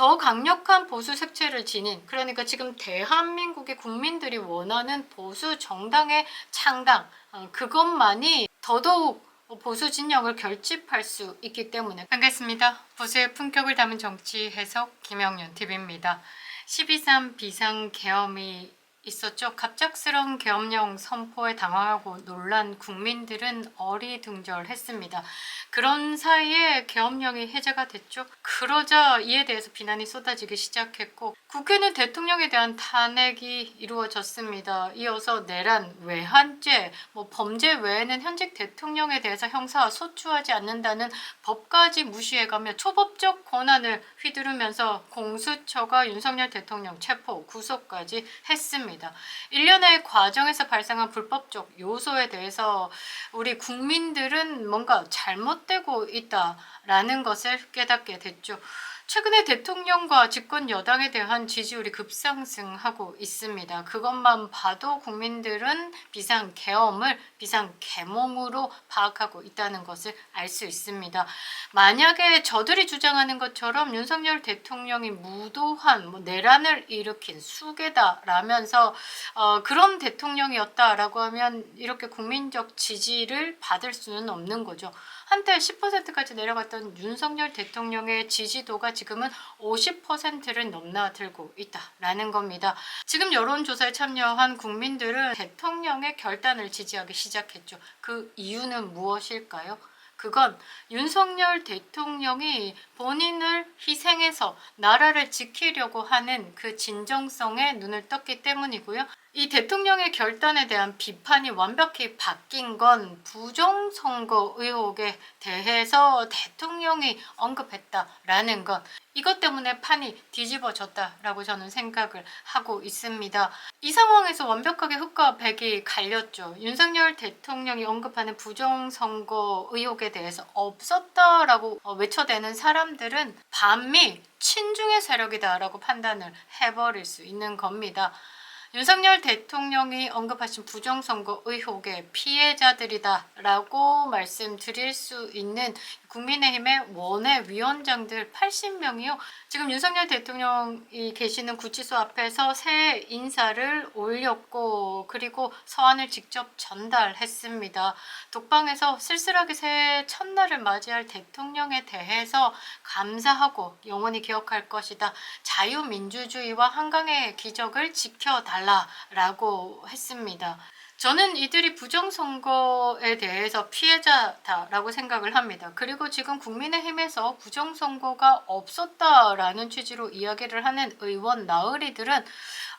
더 강력한 보수 색채를 지닌, 그러니까 지금 대한민국의 국민들이 원하는 보수 정당의 창당, 그것만이 더더욱 보수 진영을 결집할 수 있기 때문에. 반갑습니다. 보수의 품격을 담은 정치 해석 김영윤 TV입니다. 12.3 비상계엄이 있었죠. 갑작스러운 계엄령 선포에 당황하고 놀란 국민들은 어리둥절했습니다. 그런 사이에 계엄령이 해제가 됐죠. 그러자 이에 대해서 비난이 쏟아지기 시작했고, 국회는 대통령에 대한 탄핵이 이루어졌습니다. 이어서 내란, 외환죄, 범죄 외에는 현직 대통령에 대해서 형사 소추하지 않는다는 법까지 무시해가며 초법적 권한을 휘두르면서 공수처가 윤석열 대통령 체포, 구속까지 했습니다. 일련의 과정에서 발생한 불법적 요소에 대해서 우리 국민들은 뭔가 잘못되고 있다라는 것을 깨닫게 됐죠. 최근에 대통령과 집권 여당에 대한 지지율이 급상승하고 있습니다. 그것만 봐도 국민들은 비상계엄을 비상계몽으로 파악하고 있다는 것을 알 수 있습니다. 만약에 저들이 주장하는 것처럼 윤석열 대통령이 무도한 내란을 일으킨 수괴다라면서 그런 대통령이었다라고 하면 이렇게 국민적 지지를 받을 수는 없는 거죠. 한때 10%까지 내려갔던 윤석열 대통령의 지지도가 지금은 50%를 넘나들고 있다라는 겁니다. 지금 여론조사에 참여한 국민들은 대통령의 결단을 지지하기 시작했죠. 그 이유는 무엇일까요? 그건 윤석열 대통령이 본인을 희생해서 나라를 지키려고 하는 그 진정성에 눈을 떴기 때문이고요. 이 대통령의 결단에 대한 비판이 완벽히 바뀐 건 부정선거 의혹에 대해서 대통령이 언급했다라는 것, 이것 때문에 판이 뒤집어졌다라고 저는 생각을 하고 있습니다. 이 상황에서 완벽하게 흑과 백이 갈렸죠. 윤석열 대통령이 언급하는 부정선거 의혹에 대해서 없었다라고 외쳐대는 사람들은 반미 친중의 세력이다라고 판단을 해버릴 수 있는 겁니다. 윤석열 대통령이 언급하신 부정선거 의혹의 피해자들이다라고 말씀드릴 수 있는 국민의힘의 원외위원장들 80명이요. 지금 윤석열 대통령이 계시는 구치소 앞에서 새 인사를 올렸고, 그리고 서한을 직접 전달했습니다. 독방에서 쓸쓸하게 새해 첫날을 맞이할 대통령에 대해서 감사하고 영원히 기억할 것이다. 자유민주주의와 한강의 기적을 지켜달라라고 했습니다. 저는 이들이 부정선거에 대해서 피해자다라고 생각을 합니다. 그리고 지금 국민의힘에서 부정선거가 없었다라는 취지로 이야기를 하는 의원 나으리들은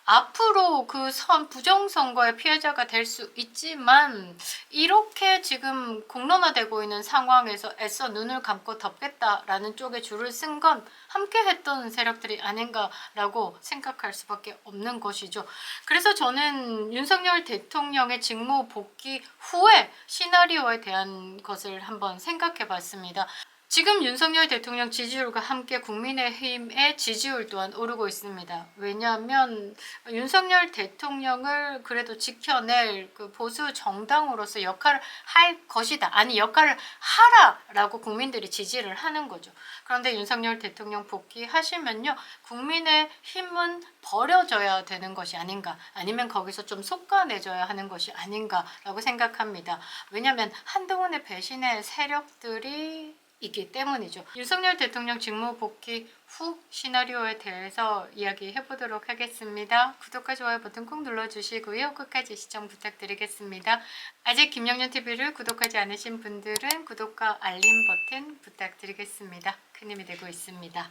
앞으로 그 부정선거의 피해자가 될 수 있지만, 이렇게 지금 공론화되고 있는 상황에서 애써 눈을 감고 덮겠다라는 쪽에 줄을 쓴 건 함께 했던 세력들이 아닌가라고 생각할 수밖에 없는 것이죠. 그래서 저는 윤석열 대통령의 직무 복귀 후에 시나리오에 대한 것을 한번 생각해 봤습니다. 지금 윤석열 대통령 지지율과 함께 국민의힘의 지지율 또한 오르고 있습니다. 왜냐하면 윤석열 대통령을 그래도 지켜낼 그 보수 정당으로서 역할을 할 것이다. 아니, 역할을 하라라고 국민들이 지지를 하는 거죠. 그런데 윤석열 대통령 복귀하시면요, 국민의힘은 버려져야 되는 것이 아닌가, 아니면 거기서 좀 솎아내줘야 하는 것이 아닌가라고 생각합니다. 왜냐하면 한동훈의 배신의 세력들이 있기 때문이죠. 윤석열 대통령 직무 복귀 후 시나리오에 대해서 이야기해 보도록 하겠습니다. 구독과 좋아요 버튼 꼭 눌러주시고요. 끝까지 시청 부탁드리겠습니다. 아직 김영윤 TV를 구독하지 않으신 분들은 구독과 알림 버튼 부탁드리겠습니다. 큰 힘이 되고 있습니다.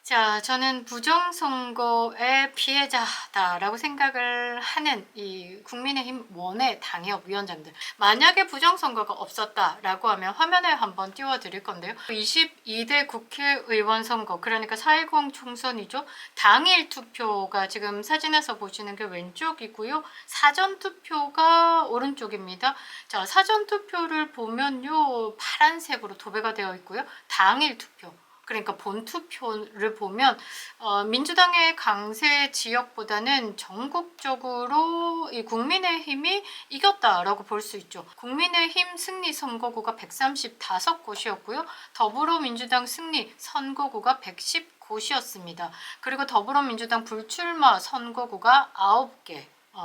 자, 저는 부정선거의 피해자다라고 생각을 하는 이 국민의힘 원외 당협위원장들, 만약에 부정선거가 없었다라고 하면 화면에 한번 띄워드릴 건데요. 22대 국회의원 선거, 그러니까 4.10 총선이죠. 당일 투표가 지금 사진에서 보시는 게 왼쪽이고요. 사전투표가 오른쪽입니다. 자, 사전투표를 보면요, 파란색으로 도배가 되어 있고요. 당일 투표, 그러니까 본투표를 보면 민주당의 강세 지역보다는 전국적으로 이 국민의힘이 이겼다라고 볼 수 있죠. 국민의힘 승리 선거구가 135곳이었고요. 더불어민주당 승리 선거구가 110 곳이었습니다. 그리고 더불어민주당 불출마 선거구가 9개.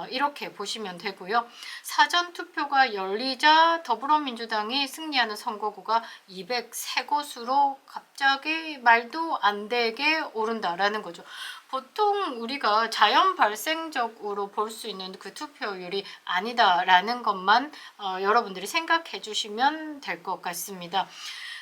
이렇게 보시면 되고요. 사전투표가 열리자 더불어민주당이 승리하는 선거구가 203곳으로 갑자기 말도 안 되게 오른다라는 거죠. 보통 우리가 자연 발생적으로 볼 수 있는 그 투표율이 아니다라는 것만 여러분들이 생각해 주시면 될 것 같습니다.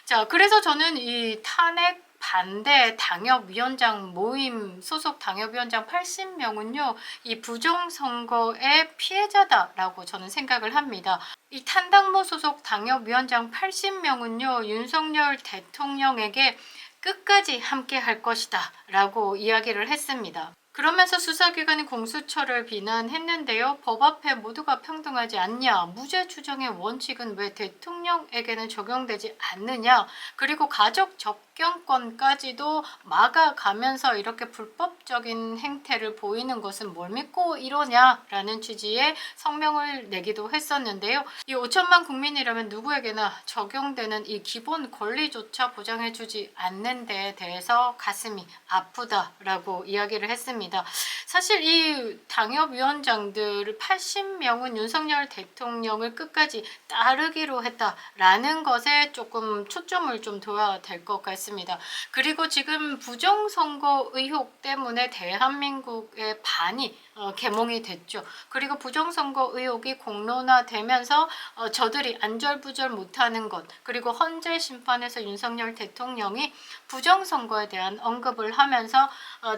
자, 그래서 저는 이 탄핵 반대 당협위원장 모임 소속 당협위원장 80명은요, 이 부정선거의 피해자다라고 저는 생각을 합니다. 이 탄당모 소속 당협위원장 80명은요, 윤석열 대통령에게 끝까지 함께 할 것이다 라고 이야기를 했습니다. 그러면서 수사기관이 공수처를 비난했는데요. 법 앞에 모두가 평등하지 않냐? 무죄 추정의 원칙은 왜 대통령에게는 적용되지 않느냐? 그리고 가족 접견권까지도 막아가면서 이렇게 불법적인 행태를 보이는 것은 뭘 믿고 이러냐라는 취지의 성명을 내기도 했었는데요. 이 5천만 국민이라면 누구에게나 적용되는 이 기본 권리조차 보장해주지 않는 데에 대해서 가슴이 아프다라고 이야기를 했습니다. 사실 이 당협위원장들 80명은 윤석열 대통령을 끝까지 따르기로 했다라는 것에 조금 초점을 좀 둬야 될 것 같습니다. 그리고 지금 부정선거 의혹 때문에 대한민국의 반이 개몽이 됐죠. 그리고 부정선거 의혹이 공론화되면서 저들이 안절부절 못하는 것, 그리고 헌재 심판에서 윤석열 대통령이 부정선거에 대한 언급을 하면서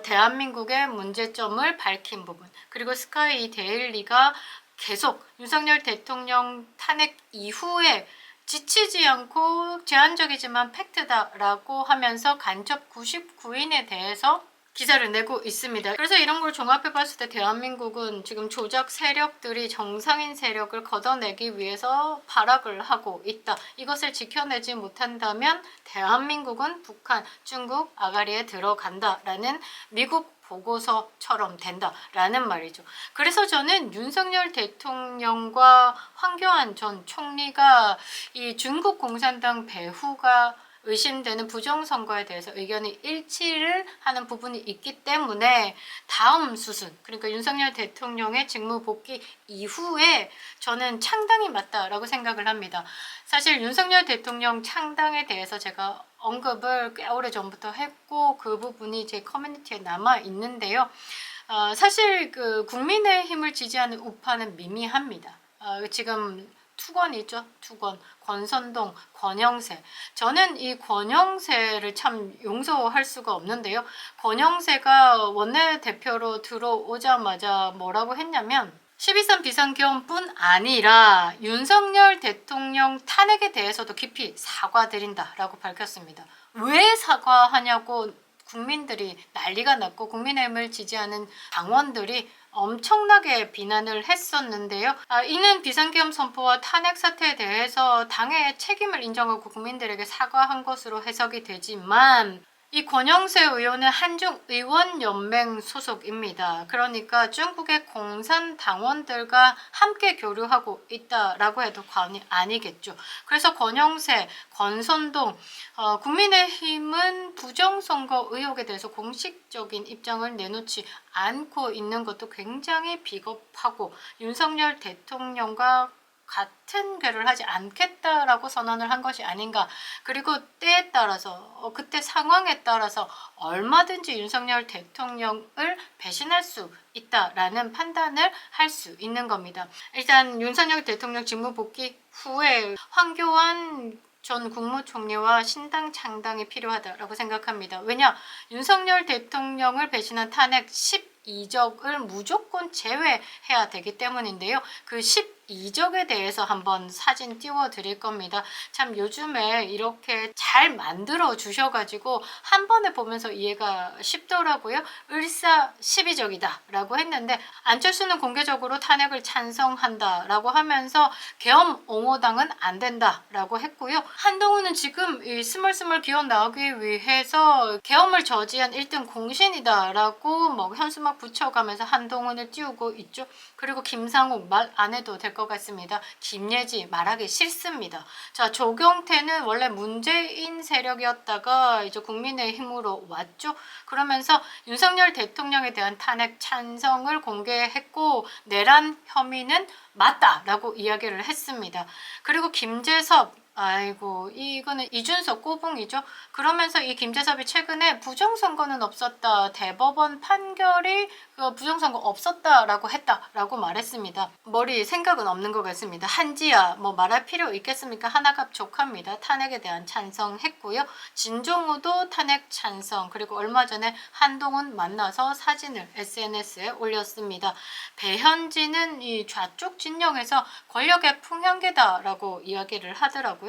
대한민국의 문제점을 밝힌 부분, 그리고 스카이 데일리가 계속 윤석열 대통령 탄핵 이후에 지치지 않고 제한적이지만 팩트다라고 하면서 간첩 99인에 대해서 기사를 내고 있습니다. 그래서 이런 걸 종합해 봤을 때 대한민국은 지금 조작 세력들이 정상인 세력을 걷어내기 위해서 발악을 하고 있다. 이것을 지켜내지 못한다면 대한민국은 북한, 중국 아가리에 들어간다라는 미국 보고서처럼 된다라는 말이죠. 그래서 저는 윤석열 대통령과 황교안 전 총리가 이 중국 공산당 배후가 의심되는 부정선거에 대해서 의견이 일치를 하는 부분이 있기 때문에 다음 수순, 그러니까 윤석열 대통령의 직무 복귀 이후에 저는 창당이 맞다라고 생각을 합니다. 사실 윤석열 대통령 창당에 대해서 제가 언급을 꽤 오래전부터 했고 그 부분이 제 커뮤니티에 남아 있는데요. 사실 그 국민의힘을 지지하는 우파는 미미합니다. 지금 투건이죠. 투건, 권선동, 권영세. 저는 이 권영세를 참 용서할 수가 없는데요. 권영세가 원내대표로 들어오자마자 뭐라고 했냐면 12.3 비상계엄뿐 아니라 윤석열 대통령 탄핵에 대해서도 깊이 사과드린다라고 밝혔습니다. 왜 사과하냐고 국민들이 난리가 났고 국민의힘을 지지하는 당원들이 엄청나게 비난을 했었는데요. 이는 비상계엄 선포와 탄핵 사태에 대해서 당의 책임을 인정하고 국민들에게 사과한 것으로 해석이 되지만 이 권영세 의원은 한중의원연맹 소속입니다. 그러니까 중국의 공산 당원들과 함께 교류하고 있다라고 해도 과언이 아니겠죠. 그래서 권영세, 권선동, 국민의힘은 부정선거 의혹에 대해서 공식적인 입장을 내놓지 않고 있는 것도 굉장히 비겁하고 윤석열 대통령과 같은 괴를 하지 않겠다라고 선언을 한 것이 아닌가. 그리고 때에 따라서 그때 상황에 따라서 얼마든지 윤석열 대통령을 배신할 수 있다라는 판단을 할 수 있는 겁니다. 일단 윤석열 대통령 직무 복귀 후에 황교안 전 국무총리와 신당 창당이 필요하다라고 생각합니다. 왜냐? 윤석열 대통령을 배신한 탄핵 12적을 무조건 제외해야 되기 때문인데요. 그 12적에 대해서 한번 사진 띄워드릴 겁니다. 참 요즘에 이렇게 잘 만들어 주셔가지고 한 번에 보면서 이해가 쉽더라고요. 을사 12적이다 라고 했는데 안철수는 공개적으로 탄핵을 찬성한다 라고 하면서 계엄 옹호당은 안 된다 라고 했고요. 한동훈은 지금 이 스멀스멀 기어 나오기 위해서 계엄을 저지한 1등 공신이다 라고 뭐 현수막 붙여가면서 한동훈을 띄우고 있죠. 그리고 김상욱 말 안 해도 될 것 것 같습니다. 김예지 말하기 싫습니다. 자, 조경태는 원래 문재인 세력이었다가 이제 국민의힘으로 왔죠. 그러면서 윤석열 대통령에 대한 탄핵 찬성을 공개했고 내란 혐의는 맞다라고 이야기를 했습니다. 그리고 김재섭, 아이고 이거는 이준석 꼬붕이죠. 그러면서 이 김재섭이 최근에 부정선거는 없었다, 대법원 판결이 부정선거 없었다라고 했다라고 말했습니다. 머리 생각은 없는 것 같습니다. 한지야 뭐 말할 필요 있겠습니까? 하나갑 족합니다. 탄핵에 대한 찬성했고요. 진종우도 탄핵 찬성, 그리고 얼마 전에 한동훈 만나서 사진을 SNS에 올렸습니다. 배현진은 이 좌쪽 진영에서 권력의 풍향계다라고 이야기를 하더라고요.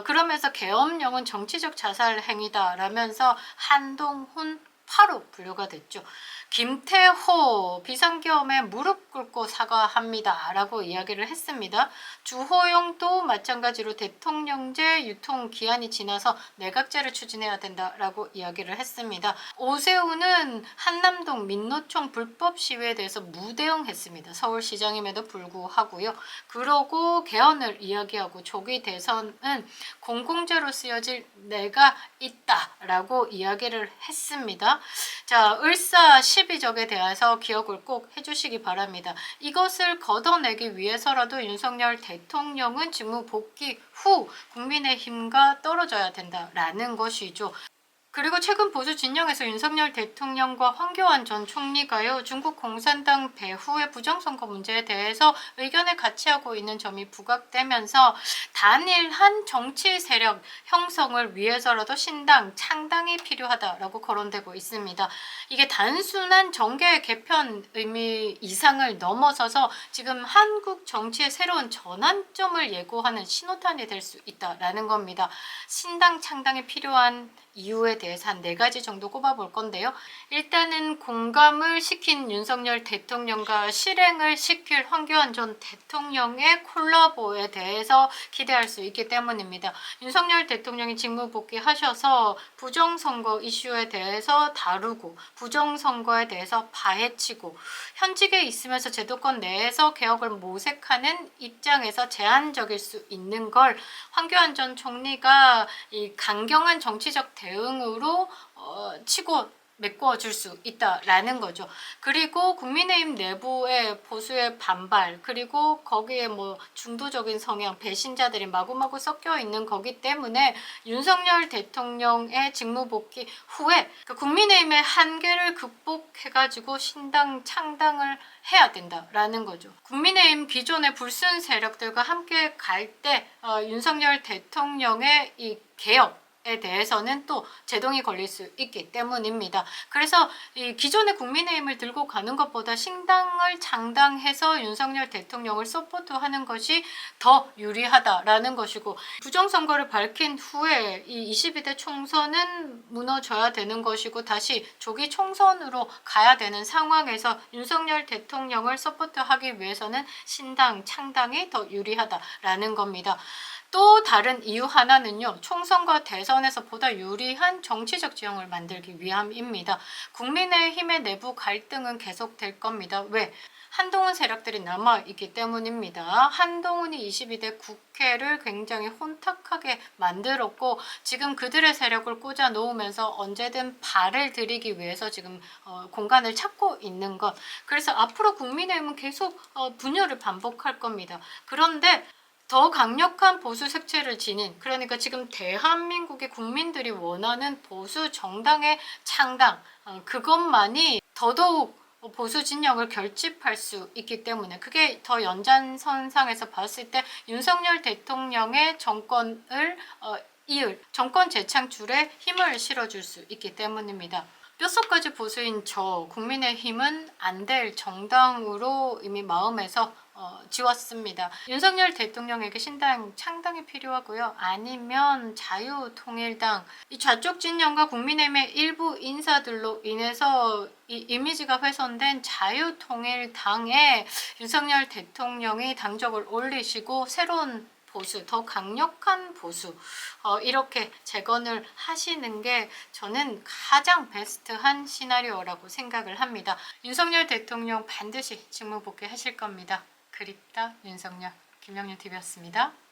그러면서 계엄령은 정치적 자살 행위다라면서 한동훈 파로 분류가 됐죠. 김태호 비상계엄에 무릎 꿇고 사과합니다 라고 이야기를 했습니다. 주호영도 마찬가지로 대통령제 유통기한이 지나서 내각제를 추진해야 된다라고 이야기를 했습니다. 오세훈은 한남동 민노총 불법 시위에 대해서 무대응했습니다. 서울시장임에도 불구하고요. 그러고 개헌을 이야기하고 조기 대선은 공공재로 쓰여질 내가 있다라고 이야기를 했습니다. 자, 을사 12적에 대해서 기억을 꼭 해주시기 바랍니다. 이것을 걷어내기 위해서라도 윤석열 대통령은 직무 복귀 후 국민의힘과 떨어져야 된다라는 것이죠. 그리고 최근 보수 진영에서 윤석열 대통령과 황교안 전 총리가요, 중국 공산당 배후의 부정선거 문제에 대해서 의견을 같이 하고 있는 점이 부각되면서 단일한 정치 세력 형성을 위해서라도 신당 창당이 필요하다라고 거론되고 있습니다. 이게 단순한 정계 개편 의미 이상을 넘어서서 지금 한국 정치의 새로운 전환점을 예고하는 신호탄이 될 수 있다라는 겁니다. 신당 창당이 필요한 이유에 대해서 한 4가지 정도 꼽아볼 건데요. 일단은 공감을 시킨 윤석열 대통령과 실행을 시킬 황교안 전 대통령의 콜라보에 대해서 기대할 수 있기 때문입니다. 윤석열 대통령이 직무 복귀하셔서 부정선거 이슈에 대해서 다루고 부정선거에 대해서 파헤치고 현직에 있으면서 제도권 내에서 개혁을 모색하는 입장에서 제한적일 수 있는 걸 황교안 전 총리가 이 강경한 정치적 대응으로 치고 메꿔줄 수 있다라는 거죠. 그리고 국민의힘 내부의 보수의 반발, 그리고 거기에 뭐 중도적인 성향, 배신자들이 마구마구 섞여 있는 거기 때문에 윤석열 대통령의 직무 복귀 후에 국민의힘의 한계를 극복해가지고 신당 창당을 해야 된다라는 거죠. 국민의힘 기존의 불순 세력들과 함께 갈 때 윤석열 대통령의 이 개혁 에 대해서는 또 제동이 걸릴 수 있기 때문입니다. 그래서 이 기존의 국민의힘을 들고 가는 것보다 신당을 창당해서 윤석열 대통령을 서포트하는 것이 더 유리하다라는 것이고, 부정선거를 밝힌 후에 이 22대 총선은 무너져야 되는 것이고 다시 조기 총선으로 가야 되는 상황에서 윤석열 대통령을 서포트하기 위해서는 신당 창당이 더 유리하다라는 겁니다. 또 다른 이유 하나는요, 총선과 대선에서 보다 유리한 정치적 지형을 만들기 위함입니다. 국민의힘의 내부 갈등은 계속될 겁니다. 왜? 한동훈 세력들이 남아있기 때문입니다. 한동훈이 22대 국회를 굉장히 혼탁하게 만들었고 지금 그들의 세력을 꽂아 놓으면서 언제든 발을 들이기 위해서 지금 공간을 찾고 있는 것. 그래서 앞으로 국민의힘은 계속 분열을 반복할 겁니다. 그런데 더 강력한 보수 색채를 지닌, 그러니까 지금 대한민국의 국민들이 원하는 보수 정당의 창당, 그것만이 더더욱 보수 진영을 결집할 수 있기 때문에, 그게 더 연장선상에서 봤을 때 윤석열 대통령의 정권을 이을 정권 재창출에 힘을 실어줄 수 있기 때문입니다. 뼛속까지 보수인 저 국민의힘은 안 될 정당으로 이미 마음에서 지웠습니다. 윤석열 대통령에게 신당 창당이 필요하고요. 아니면 자유통일당, 이 좌쪽 진영과 국민의힘의 일부 인사들로 인해서 이 이미지가 훼손된 자유통일당에 윤석열 대통령이 당적을 올리시고 새로운 보수, 더 강력한 보수, 이렇게 재건을 하시는 게 저는 가장 베스트한 시나리오라고 생각을 합니다. 윤석열 대통령 반드시 직무 복귀하실 겁니다. 그립다 윤석열, 김영률 TV였습니다.